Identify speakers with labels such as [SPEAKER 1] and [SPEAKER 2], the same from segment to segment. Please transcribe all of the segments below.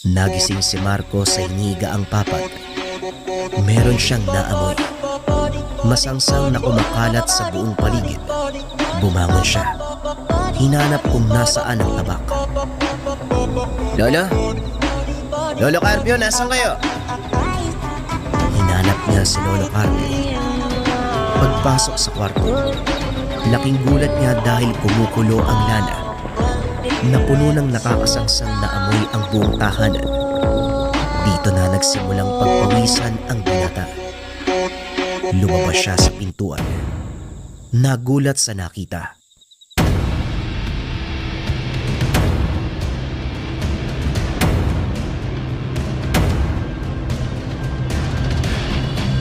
[SPEAKER 1] Nagising si Marco sa iniga ang papag. Meron siyang naamoy. Masangsang na kumakalat sa buong paligid. Bumangon siya. Hinanap kung nasaan ang tabak. Lolo? Lolo Carpio, nasan kayo? Hinanap niya si Lolo Carpio. Pagpasok sa kwarto, laking gulat niya dahil kumukulo ang lana. Napuno ng nakakasangsang na amoy ang buong tahanan. Dito na nagsimulang pagpawisan ang binata. Lumabas siya sa pintuan. Nagulat sa nakita.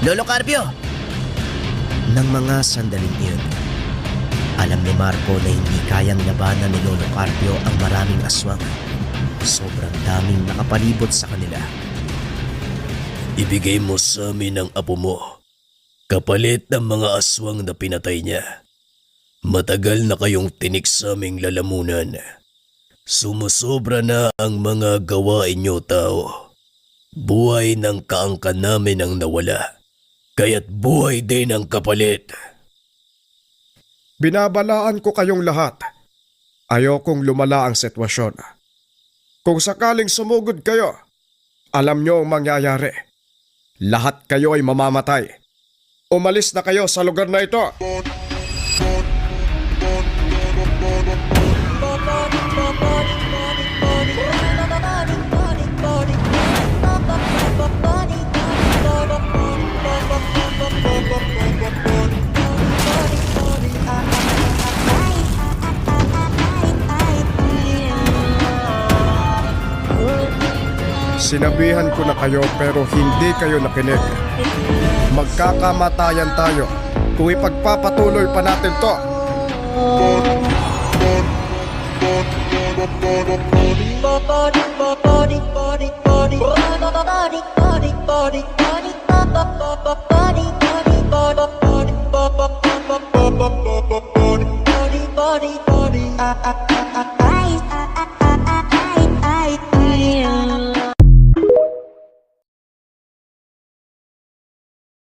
[SPEAKER 1] Lolo Carpio! Nang mga sandaling iyon, alam ni Marco na hindi kayang labanan ni Lolo Carpio ang maraming aswang. Sobrang daming nakapalibot sa kanila. Ibigay mo sa amin ang apo mo, kapalit ng mga aswang na pinatay niya. Matagal na kayong tinik sa aming lalamunan. Sumusobra na ang mga gawain niyo, tao. Buhay ng kaangkan namin ang nawala. Kaya't buhay din ang kapalit.
[SPEAKER 2] Binabalaan ko kayong lahat. Ayokong lumala ang sitwasyon. Kung sakaling sumugod kayo, alam nyo ang mangyayari. Lahat kayo ay mamamatay. Umalis na kayo sa lugar na ito. Sinabihan ko na kayo pero hindi kayo nakinig. Magkakamatayan tayo kung ipagpapatuloy pa natin to.
[SPEAKER 3] Body,